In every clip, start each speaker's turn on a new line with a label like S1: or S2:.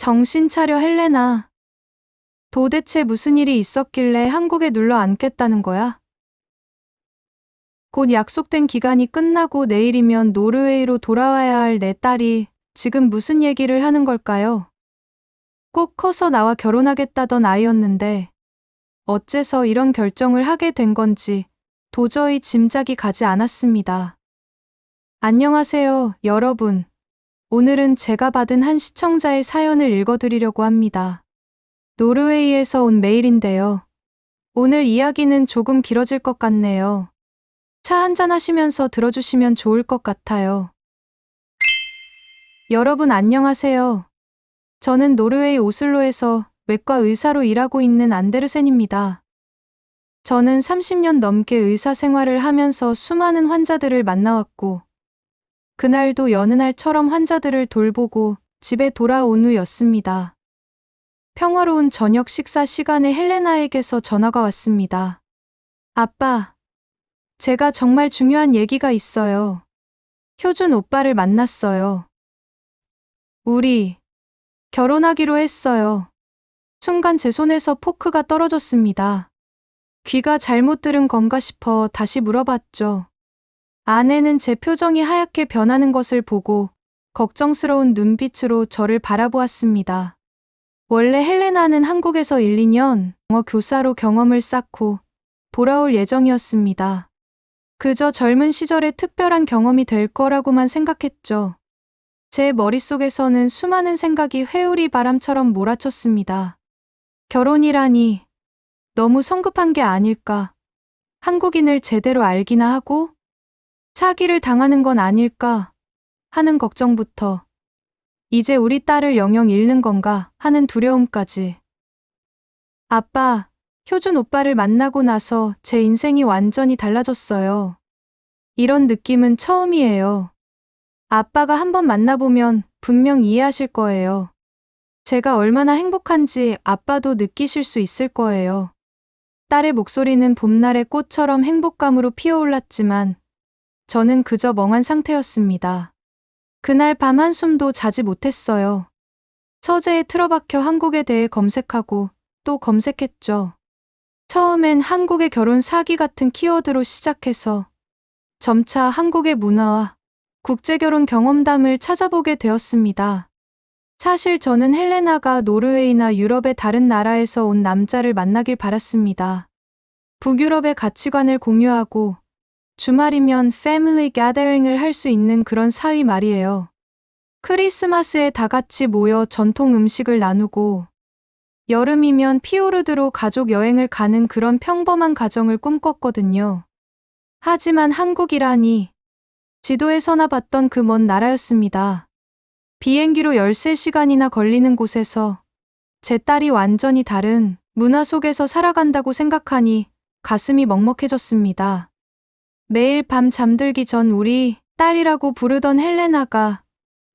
S1: 정신 차려, 헬레나. 도대체 무슨 일이 있었길래 한국에 눌러 앉겠다는 거야? 곧 약속된 기간이 끝나고 내일이면 노르웨이로 돌아와야 할 내 딸이 지금 무슨 얘기를 하는 걸까요? 꼭 커서 나와 결혼하겠다던 아이였는데 어째서 이런 결정을 하게 된 건지 도저히 짐작이 가지 않았습니다. 안녕하세요, 여러분. 오늘은 제가 받은 한 시청자의 사연을 읽어드리려고 합니다. 노르웨이에서 온 메일인데요. 오늘 이야기는 조금 길어질 것 같네요. 차 한잔 하시면서 들어주시면 좋을 것 같아요. 여러분 안녕하세요. 저는 노르웨이 오슬로에서 외과 의사로 일하고 있는 안데르센입니다. 저는 30년 넘게 의사 생활을 하면서 수많은 환자들을 만나왔고, 그날도 여느 날처럼 환자들을 돌보고 집에 돌아온 후였습니다. 평화로운 저녁 식사 시간에 헬레나에게서 전화가 왔습니다. 아빠, 제가 정말 중요한 얘기가 있어요. 효준 오빠를 만났어요. 우리 결혼하기로 했어요. 순간 제 손에서 포크가 떨어졌습니다. 귀가 잘못 들은 건가 싶어 다시 물어봤죠. 아내는 제 표정이 하얗게 변하는 것을 보고 걱정스러운 눈빛으로 저를 바라보았습니다. 원래 헬레나는 한국에서 1, 2년 영어 교사로 경험을 쌓고 돌아올 예정이었습니다. 그저 젊은 시절에 특별한 경험이 될 거라고만 생각했죠. 제 머릿속에서는 수많은 생각이 회오리 바람처럼 몰아쳤습니다. 결혼이라니 너무 성급한 게 아닐까? 한국인을 제대로 알기나 하고 사기를 당하는 건 아닐까 하는 걱정부터 이제 우리 딸을 영영 잃는 건가 하는 두려움까지. 아빠, 효준 오빠를 만나고 나서 제 인생이 완전히 달라졌어요. 이런 느낌은 처음이에요. 아빠가 한번 만나보면 분명 이해하실 거예요. 제가 얼마나 행복한지 아빠도 느끼실 수 있을 거예요. 딸의 목소리는 봄날의 꽃처럼 행복감으로 피어올랐지만 저는 그저 멍한 상태였습니다. 그날 밤 한숨도 자지 못했어요. 서재에 틀어박혀 한국에 대해 검색하고 또 검색했죠. 처음엔 한국의 결혼 사기 같은 키워드로 시작해서 점차 한국의 문화와 국제결혼 경험담을 찾아보게 되었습니다. 사실 저는 헬레나가 노르웨이나 유럽의 다른 나라에서 온 남자를 만나길 바랐습니다. 북유럽의 가치관을 공유하고 주말이면 패밀리 게더링을 할 수 있는 그런 사이 말이에요. 크리스마스에 다 같이 모여 전통 음식을 나누고 여름이면 피오르드로 가족 여행을 가는 그런 평범한 가정을 꿈꿨거든요. 하지만 한국이라니 지도에서나 봤던 그 먼 나라였습니다. 비행기로 13시간이나 걸리는 곳에서 제 딸이 완전히 다른 문화 속에서 살아간다고 생각하니 가슴이 먹먹해졌습니다. 매일 밤 잠들기 전 우리 딸이라고 부르던 헬레나가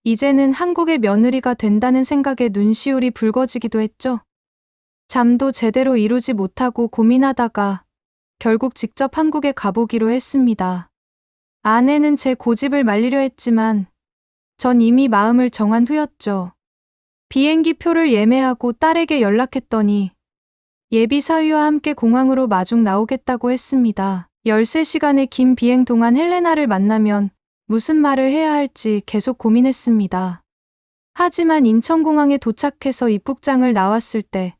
S1: 이제는 한국의 며느리가 된다는 생각에 눈시울이 붉어지기도 했죠. 잠도 제대로 이루지 못하고 고민하다가 결국 직접 한국에 가보기로 했습니다. 아내는 제 고집을 말리려 했지만 전 이미 마음을 정한 후였죠. 비행기 표를 예매하고 딸에게 연락했더니 예비 사위와 함께 공항으로 마중 나오겠다고 했습니다. 13시간의 긴 비행 동안 헬레나를 만나면 무슨 말을 해야 할지 계속 고민했습니다. 하지만 인천공항에 도착해서 입국장을 나왔을 때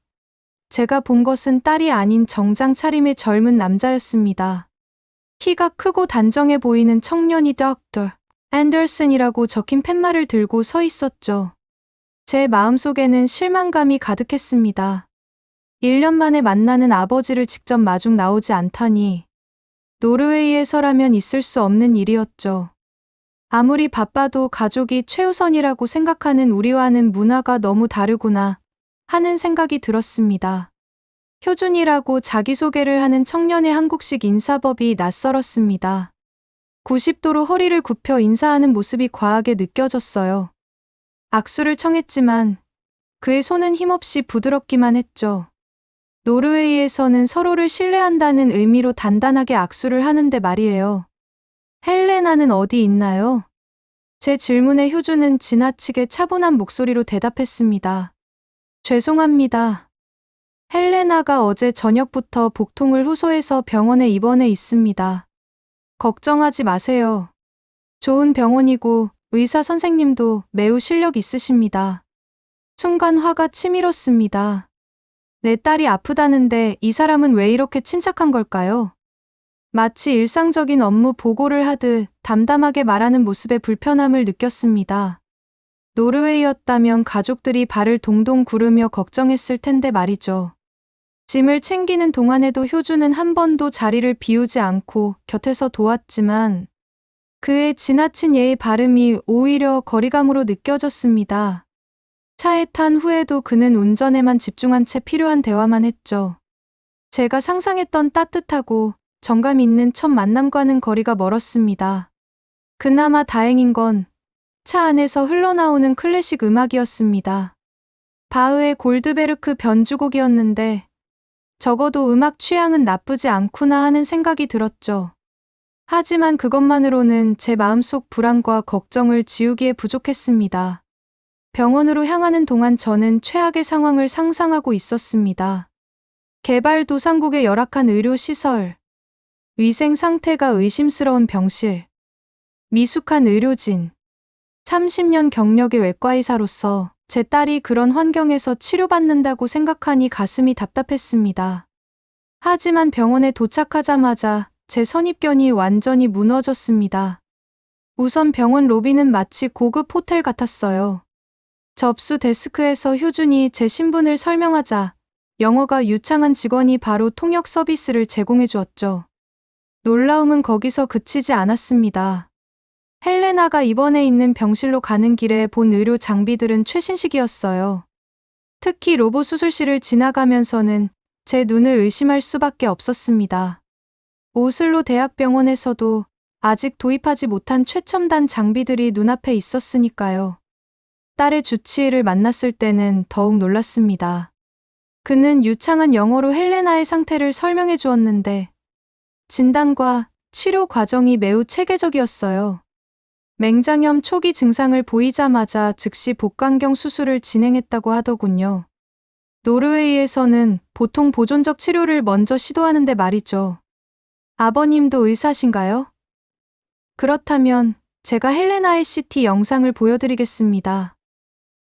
S1: 제가 본 것은 딸이 아닌 정장 차림의 젊은 남자였습니다. 키가 크고 단정해 보이는 청년이 닥터 앤더슨이라고 적힌 팻말을 들고 서 있었죠. 제 마음속에는 실망감이 가득했습니다. 1년 만에 만나는 아버지를 직접 마중 나오지 않다니 노르웨이에서라면 있을 수 없는 일이었죠. 아무리 바빠도 가족이 최우선이라고 생각하는 우리와는 문화가 너무 다르구나 하는 생각이 들었습니다. 효준이라고 자기소개를 하는 청년의 한국식 인사법이 낯설었습니다. 90도로 허리를 굽혀 인사하는 모습이 과하게 느껴졌어요. 악수를 청했지만 그의 손은 힘없이 부드럽기만 했죠. 노르웨이에서는 서로를 신뢰한다는 의미로 단단하게 악수를 하는데 말이에요. 헬레나는 어디 있나요? 제 질문에 효주는 지나치게 차분한 목소리로 대답했습니다. 죄송합니다. 헬레나가 어제 저녁부터 복통을 호소해서 병원에 입원해 있습니다. 걱정하지 마세요. 좋은 병원이고 의사 선생님도 매우 실력 있으십니다. 순간 화가 치밀었습니다. 내 딸이 아프다는데 이 사람은 왜 이렇게 침착한 걸까요? 마치 일상적인 업무 보고를 하듯 담담하게 말하는 모습에 불편함을 느꼈습니다. 노르웨이였다면 가족들이 발을 동동 구르며 걱정했을 텐데 말이죠. 짐을 챙기는 동안에도 효주는 한 번도 자리를 비우지 않고 곁에서 도왔지만 그의 지나친 예의 바름이 오히려 거리감으로 느껴졌습니다. 차에 탄 후에도 그는 운전에만 집중한 채 필요한 대화만 했죠. 제가 상상했던 따뜻하고 정감 있는 첫 만남과는 거리가 멀었습니다. 그나마 다행인 건 차 안에서 흘러나오는 클래식 음악이었습니다. 바흐의 골드베르크 변주곡이었는데 적어도 음악 취향은 나쁘지 않구나 하는 생각이 들었죠. 하지만 그것만으로는 제 마음속 불안과 걱정을 지우기에 부족했습니다. 병원으로 향하는 동안 저는 최악의 상황을 상상하고 있었습니다. 개발도상국의 열악한 의료시설, 위생 상태가 의심스러운 병실, 미숙한 의료진, 30년 경력의 외과의사로서 제 딸이 그런 환경에서 치료받는다고 생각하니 가슴이 답답했습니다. 하지만 병원에 도착하자마자 제 선입견이 완전히 무너졌습니다. 우선 병원 로비는 마치 고급 호텔 같았어요. 접수 데스크에서 효준이 제 신분을 설명하자 영어가 유창한 직원이 바로 통역 서비스를 제공해 주었죠. 놀라움은 거기서 그치지 않았습니다. 헬레나가 입원해 있는 병실로 가는 길에 본 의료 장비들은 최신식이었어요. 특히 로봇 수술실을 지나가면서는 제 눈을 의심할 수밖에 없었습니다. 오슬로 대학병원에서도 아직 도입하지 못한 최첨단 장비들이 눈앞에 있었으니까요. 딸의 주치의를 만났을 때는 더욱 놀랐습니다. 그는 유창한 영어로 헬레나의 상태를 설명해 주었는데 진단과 치료 과정이 매우 체계적이었어요. 맹장염 초기 증상을 보이자마자 즉시 복강경 수술을 진행했다고 하더군요. 노르웨이에서는 보통 보존적 치료를 먼저 시도하는데 말이죠. 아버님도 의사신가요? 그렇다면 제가 헬레나의 CT 영상을 보여드리겠습니다.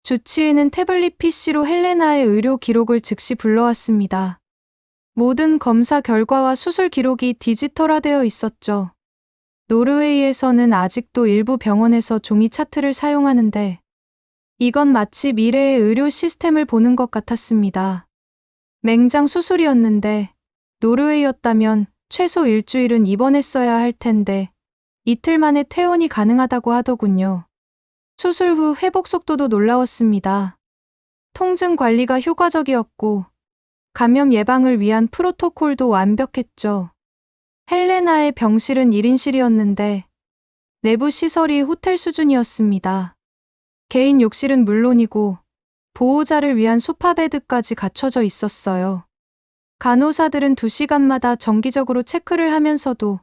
S1: 주치의는 태블릿 PC로 헬레나의 의료 기록을 즉시 불러왔습니다. 모든 검사 결과와 수술 기록이 디지털화되어 있었죠. 노르웨이에서는 아직도 일부 병원에서 종이 차트를 사용하는데 이건 마치 미래의 의료 시스템을 보는 것 같았습니다. 맹장 수술이었는데 노르웨이였다면 최소 일주일은 입원했어야 할 텐데 이틀 만에 퇴원이 가능하다고 하더군요. 수술 후 회복 속도도 놀라웠습니다. 통증 관리가 효과적이었고 감염 예방을 위한 프로토콜도 완벽했죠. 헬레나의 병실은 1인실이었는데 내부 시설이 호텔 수준이었습니다. 개인 욕실은 물론이고 보호자를 위한 소파베드까지 갖춰져 있었어요. 간호사들은 2시간마다 정기적으로 체크를 하면서도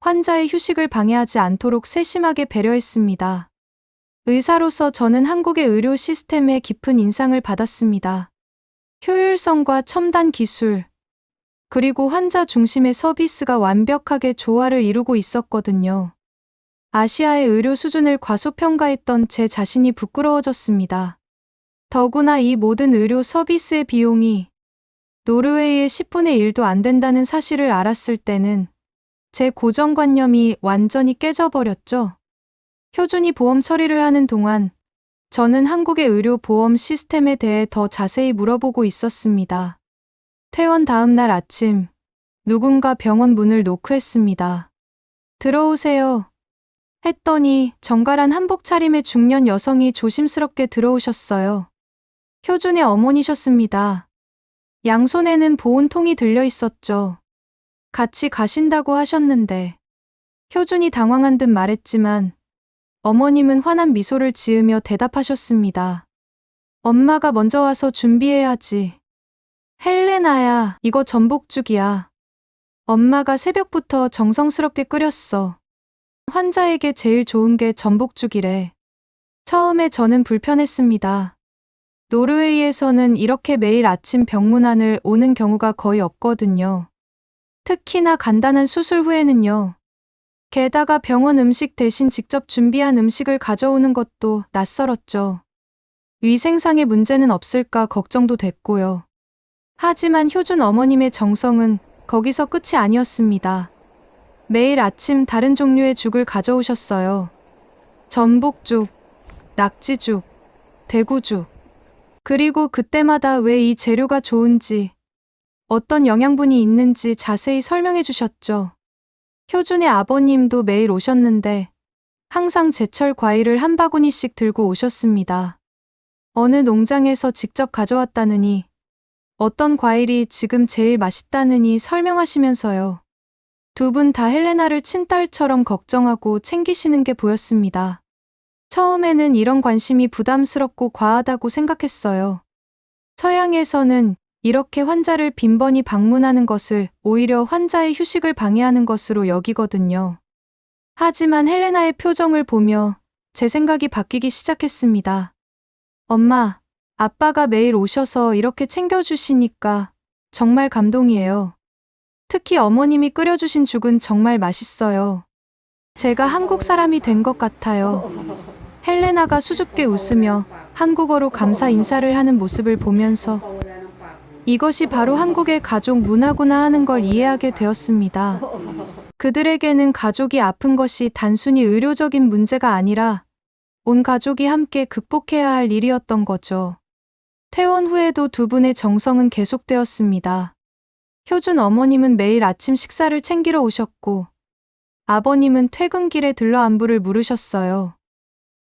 S1: 환자의 휴식을 방해하지 않도록 세심하게 배려했습니다. 의사로서 저는 한국의 의료 시스템에 깊은 인상을 받았습니다. 효율성과 첨단 기술, 그리고 환자 중심의 서비스가 완벽하게 조화를 이루고 있었거든요. 아시아의 의료 수준을 과소평가했던 제 자신이 부끄러워졌습니다. 더구나 이 모든 의료 서비스의 비용이 노르웨이의 10분의 1도 안 된다는 사실을 알았을 때는 제 고정관념이 완전히 깨져버렸죠. 효준이 보험 처리를 하는 동안 저는 한국의 의료 보험 시스템에 대해 더 자세히 물어보고 있었습니다. 퇴원 다음 날 아침, 누군가 병원 문을 노크했습니다. 들어오세요. 했더니 정갈한 한복 차림의 중년 여성이 조심스럽게 들어오셨어요. 효준의 어머니셨습니다. 양손에는 보온통이 들려 있었죠. 같이 가신다고 하셨는데 효준이 당황한 듯 말했지만 어머님은 환한 미소를 지으며 대답하셨습니다. 엄마가 먼저 와서 준비해야지. 헬레나야, 이거 전복죽이야. 엄마가 새벽부터 정성스럽게 끓였어. 환자에게 제일 좋은 게 전복죽이래. 처음에 저는 불편했습니다. 노르웨이에서는 이렇게 매일 아침 병문안을 오는 경우가 거의 없거든요. 특히나 간단한 수술 후에는요. 게다가 병원 음식 대신 직접 준비한 음식을 가져오는 것도 낯설었죠. 위생상의 문제는 없을까 걱정도 됐고요. 하지만 효준 어머님의 정성은 거기서 끝이 아니었습니다. 매일 아침 다른 종류의 죽을 가져오셨어요. 전복죽, 낙지죽, 대구죽. 그리고 그때마다 왜 이 재료가 좋은지, 어떤 영양분이 있는지 자세히 설명해 주셨죠. 효준의 아버님도 매일 오셨는데 항상 제철 과일을 한 바구니씩 들고 오셨습니다. 어느 농장에서 직접 가져왔다느니, 어떤 과일이 지금 제일 맛있다느니 설명하시면서요. 두 분 다 헬레나를 친딸처럼 걱정하고 챙기시는 게 보였습니다. 처음에는 이런 관심이 부담스럽고 과하다고 생각했어요. 서양에서는 이렇게 환자를 빈번히 방문하는 것을 오히려 환자의 휴식을 방해하는 것으로 여기거든요. 하지만 헬레나의 표정을 보며 제 생각이 바뀌기 시작했습니다. 엄마, 아빠가 매일 오셔서 이렇게 챙겨주시니까 정말 감동이에요. 특히 어머님이 끓여주신 죽은 정말 맛있어요. 제가 한국 사람이 된 것 같아요. 헬레나가 수줍게 웃으며 한국어로 감사 인사를 하는 모습을 보면서 이것이 바로 한국의 가족 문화구나 하는 걸 이해하게 되었습니다. 그들에게는 가족이 아픈 것이 단순히 의료적인 문제가 아니라 온 가족이 함께 극복해야 할 일이었던 거죠. 퇴원 후에도 두 분의 정성은 계속되었습니다. 효준 어머님은 매일 아침 식사를 챙기러 오셨고, 아버님은 퇴근길에 들러 안부를 물으셨어요.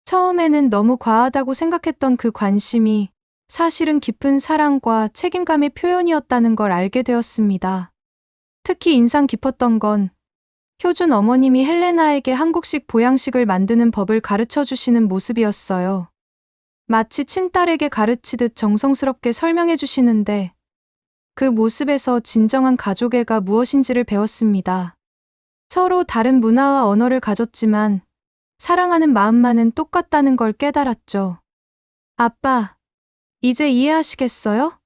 S1: 처음에는 너무 과하다고 생각했던 그 관심이 사실은 깊은 사랑과 책임감의 표현이었다는 걸 알게 되었습니다. 특히 인상 깊었던 건 효준 어머님이 헬레나에게 한국식 보양식을 만드는 법을 가르쳐 주시는 모습이었어요. 마치 친딸에게 가르치듯 정성스럽게 설명해 주시는데 그 모습에서 진정한 가족애가 무엇인지를 배웠습니다. 서로 다른 문화와 언어를 가졌지만 사랑하는 마음만은 똑같다는 걸 깨달았죠. 아빠, 이제 이해하시겠어요?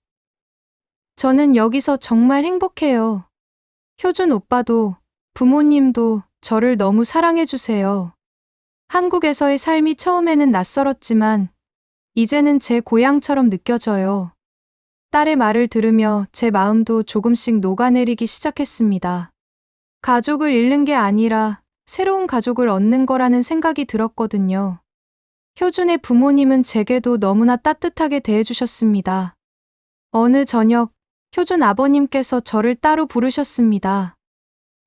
S1: 저는 여기서 정말 행복해요. 효준 오빠도 부모님도 저를 너무 사랑해주세요. 한국에서의 삶이 처음에는 낯설었지만 이제는 제 고향처럼 느껴져요. 딸의 말을 들으며 제 마음도 조금씩 녹아내리기 시작했습니다. 가족을 잃는 게 아니라 새로운 가족을 얻는 거라는 생각이 들었거든요. 효준의 부모님은 제게도 너무나 따뜻하게 대해주셨습니다. 어느 저녁, 효준 아버님께서 저를 따로 부르셨습니다.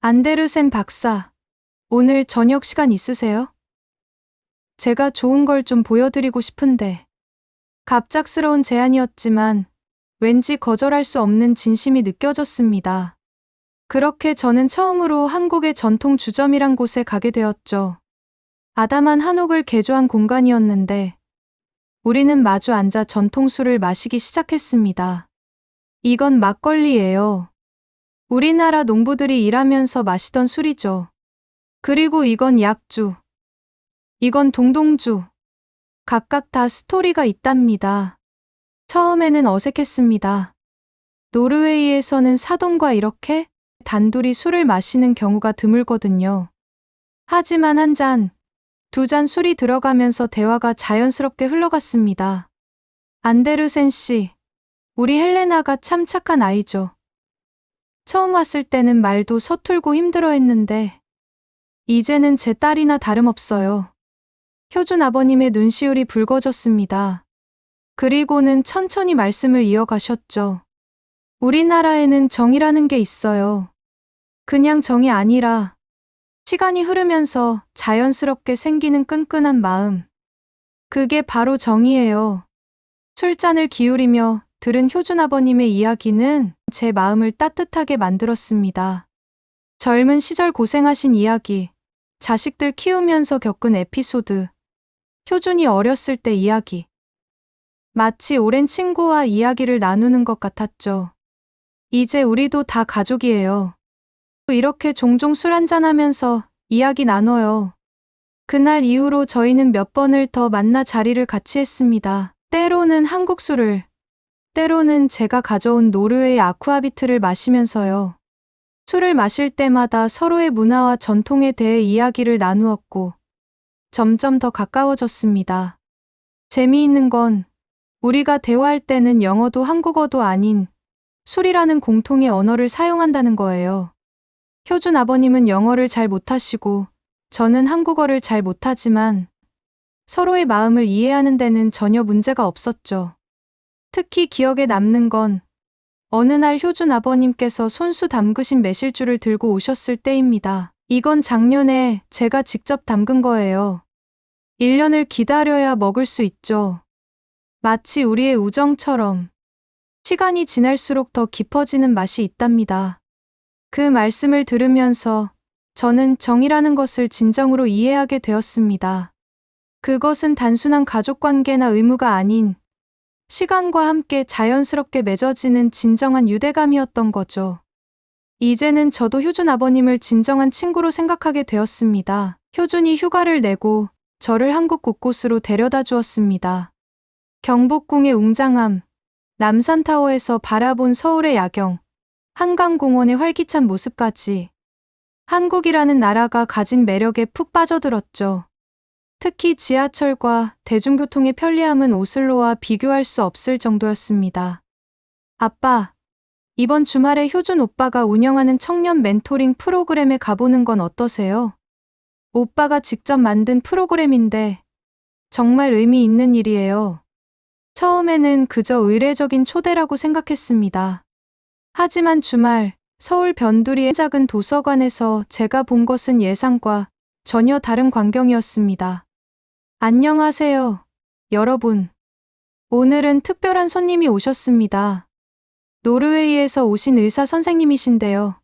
S1: 안데르센 박사, 오늘 저녁 시간 있으세요? 제가 좋은 걸 좀 보여드리고 싶은데. 갑작스러운 제안이었지만 왠지 거절할 수 없는 진심이 느껴졌습니다. 그렇게 저는 처음으로 한국의 전통 주점이란 곳에 가게 되었죠. 아담한 한옥을 개조한 공간이었는데 우리는 마주 앉아 전통술을 마시기 시작했습니다. 이건 막걸리예요. 우리나라 농부들이 일하면서 마시던 술이죠. 그리고 이건 약주. 이건 동동주. 각각 다 스토리가 있답니다. 처음에는 어색했습니다. 노르웨이에서는 사돈과 이렇게 단둘이 술을 마시는 경우가 드물거든요. 하지만 한 잔, 두 잔 술이 들어가면서 대화가 자연스럽게 흘러갔습니다. 안데르센 씨, 우리 헬레나가 참 착한 아이죠. 처음 왔을 때는 말도 서툴고 힘들어했는데 이제는 제 딸이나 다름없어요. 효준 아버님의 눈시울이 붉어졌습니다. 그리고는 천천히 말씀을 이어가셨죠. 우리나라에는 정이라는 게 있어요. 그냥 정이 아니라 시간이 흐르면서 자연스럽게 생기는 끈끈한 마음. 그게 바로 정이에요. 술잔을 기울이며 들은 효준 아버님의 이야기는 제 마음을 따뜻하게 만들었습니다. 젊은 시절 고생하신 이야기, 자식들 키우면서 겪은 에피소드, 효준이 어렸을 때 이야기. 마치 오랜 친구와 이야기를 나누는 것 같았죠. 이제 우리도 다 가족이에요. 이렇게 종종 술 한잔하면서 이야기 나눠요. 그날 이후로 저희는 몇 번을 더 만나 자리를 같이 했습니다. 때로는 한국 술을, 때로는 제가 가져온 노르웨이 아쿠아비트를 마시면서요. 술을 마실 때마다 서로의 문화와 전통에 대해 이야기를 나누었고, 점점 더 가까워졌습니다. 재미있는 건 우리가 대화할 때는 영어도 한국어도 아닌 술이라는 공통의 언어를 사용한다는 거예요. 효준 아버님은 영어를 잘 못하시고 저는 한국어를 잘 못하지만 서로의 마음을 이해하는 데는 전혀 문제가 없었죠. 특히 기억에 남는 건 어느 날 효준 아버님께서 손수 담그신 매실주를 들고 오셨을 때입니다. 이건 작년에 제가 직접 담근 거예요. 1년을 기다려야 먹을 수 있죠. 마치 우리의 우정처럼 시간이 지날수록 더 깊어지는 맛이 있답니다. 그 말씀을 들으면서 저는 정이라는 것을 진정으로 이해하게 되었습니다. 그것은 단순한 가족관계나 의무가 아닌 시간과 함께 자연스럽게 맺어지는 진정한 유대감이었던 거죠. 이제는 저도 효준 아버님을 진정한 친구로 생각하게 되었습니다. 효준이 휴가를 내고 저를 한국 곳곳으로 데려다 주었습니다. 경복궁의 웅장함, 남산타워에서 바라본 서울의 야경, 한강공원의 활기찬 모습까지 한국이라는 나라가 가진 매력에 푹 빠져들었죠. 특히 지하철과 대중교통의 편리함은 오슬로와 비교할 수 없을 정도였습니다. 아빠, 이번 주말에 효준 오빠가 운영하는 청년 멘토링 프로그램에 가보는 건 어떠세요? 오빠가 직접 만든 프로그램인데 정말 의미 있는 일이에요. 처음에는 그저 의례적인 초대라고 생각했습니다. 하지만 주말 서울 변두리의 작은 도서관에서 제가 본 것은 예상과 전혀 다른 광경이었습니다. 안녕하세요, 여러분. 오늘은 특별한 손님이 오셨습니다. 노르웨이에서 오신 의사 선생님이신데요.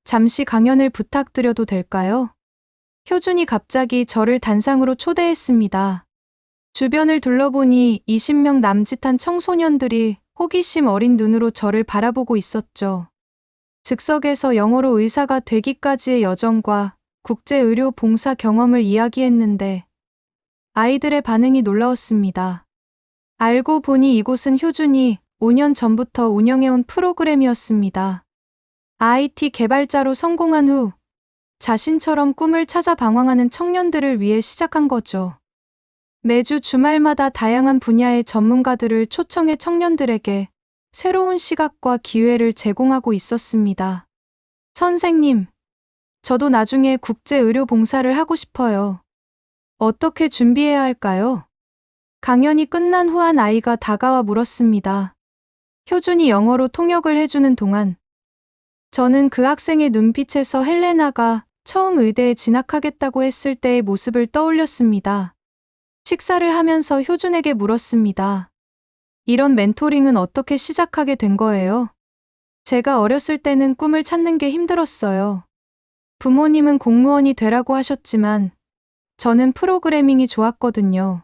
S1: 잠시 강연을 부탁드려도 될까요? 효준이 갑자기 저를 단상으로 초대했습니다. 주변을 둘러보니 20명 남짓한 청소년들이 호기심 어린 눈으로 저를 바라보고 있었죠. 즉석에서 영어로 의사가 되기까지의 여정과 국제의료 봉사 경험을 이야기했는데 아이들의 반응이 놀라웠습니다. 알고 보니 이곳은 효준이 5년 전부터 운영해온 프로그램이었습니다. IT 개발자로 성공한 후 자신처럼 꿈을 찾아 방황하는 청년들을 위해 시작한 거죠. 매주 주말마다 다양한 분야의 전문가들을 초청해 청년들에게 새로운 시각과 기회를 제공하고 있었습니다. 선생님, 저도 나중에 국제의료 봉사를 하고 싶어요. 어떻게 준비해야 할까요? 강연이 끝난 후 한 아이가 다가와 물었습니다. 효준이 영어로 통역을 해주는 동안 저는 그 학생의 눈빛에서 헬레나가 처음 의대에 진학하겠다고 했을 때의 모습을 떠올렸습니다. 식사를 하면서 효준에게 물었습니다. 이런 멘토링은 어떻게 시작하게 된 거예요? 제가 어렸을 때는 꿈을 찾는 게 힘들었어요. 부모님은 공무원이 되라고 하셨지만 저는 프로그래밍이 좋았거든요.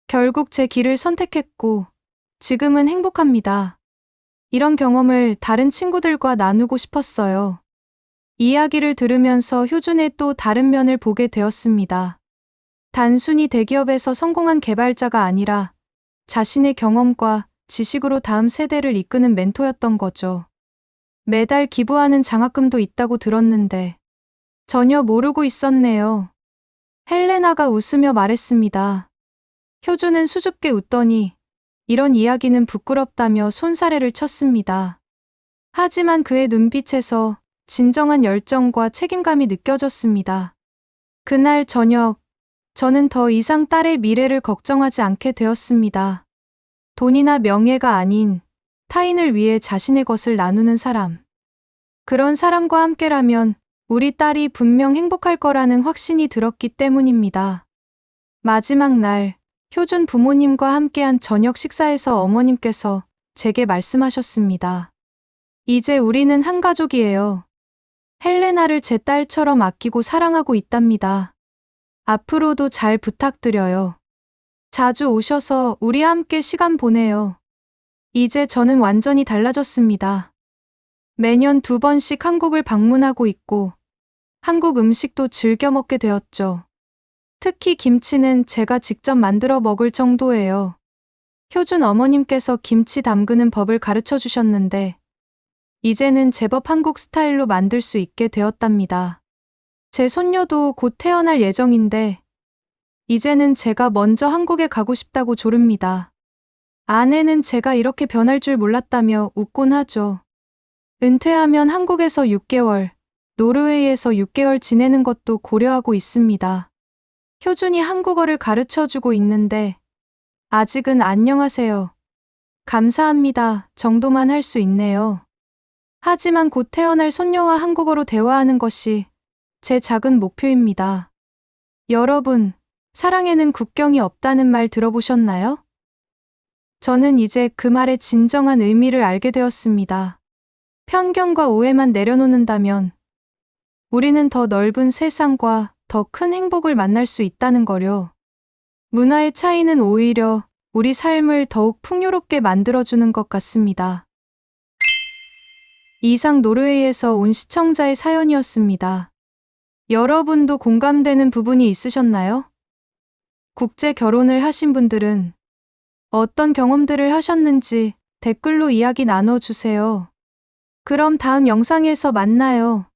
S1: 결국 제 길을 선택했고 지금은 행복합니다. 이런 경험을 다른 친구들과 나누고 싶었어요. 이야기를 들으면서 효준의 또 다른 면을 보게 되었습니다. 단순히 대기업에서 성공한 개발자가 아니라 자신의 경험과 지식으로 다음 세대를 이끄는 멘토였던 거죠. 매달 기부하는 장학금도 있다고 들었는데 전혀 모르고 있었네요. 헬레나가 웃으며 말했습니다. 효준은 수줍게 웃더니 이런 이야기는 부끄럽다며 손사래를 쳤습니다. 하지만 그의 눈빛에서 진정한 열정과 책임감이 느껴졌습니다. 그날 저녁, 저는 더 이상 딸의 미래를 걱정하지 않게 되었습니다. 돈이나 명예가 아닌 타인을 위해 자신의 것을 나누는 사람. 그런 사람과 함께라면 우리 딸이 분명 행복할 거라는 확신이 들었기 때문입니다. 마지막 날, 효준 부모님과 함께한 저녁 식사에서 어머님께서 제게 말씀하셨습니다. 이제 우리는 한 가족이에요. 헬레나를 제 딸처럼 아끼고 사랑하고 있답니다. 앞으로도 잘 부탁드려요. 자주 오셔서 우리 함께 시간 보내요. 이제 저는 완전히 달라졌습니다. 매년 2번씩 한국을 방문하고 있고 한국 음식도 즐겨 먹게 되었죠. 특히 김치는 제가 직접 만들어 먹을 정도예요. 효준 어머님께서 김치 담그는 법을 가르쳐 주셨는데 이제는 제법 한국 스타일로 만들 수 있게 되었답니다. 제 손녀도 곧 태어날 예정인데 이제는 제가 먼저 한국에 가고 싶다고 조릅니다. 아내는 제가 이렇게 변할 줄 몰랐다며 웃곤 하죠. 은퇴하면 한국에서 6개월, 노르웨이에서 6개월 지내는 것도 고려하고 있습니다. 효준이 한국어를 가르쳐 주고 있는데 아직은 안녕하세요. 감사합니다 정도만 할 수 있네요. 하지만 곧 태어날 손녀와 한국어로 대화하는 것이 제 작은 목표입니다. 여러분, 사랑에는 국경이 없다는 말 들어보셨나요? 저는 이제 그 말의 진정한 의미를 알게 되었습니다. 편견과 오해만 내려놓는다면 우리는 더 넓은 세상과 더 큰 행복을 만날 수 있다는 거요. 문화의 차이는 오히려 우리 삶을 더욱 풍요롭게 만들어주는 것 같습니다. 이상 노르웨이에서 온 시청자의 사연이었습니다. 여러분도 공감되는 부분이 있으셨나요? 국제 결혼을 하신 분들은 어떤 경험들을 하셨는지 댓글로 이야기 나눠주세요. 그럼 다음 영상에서 만나요.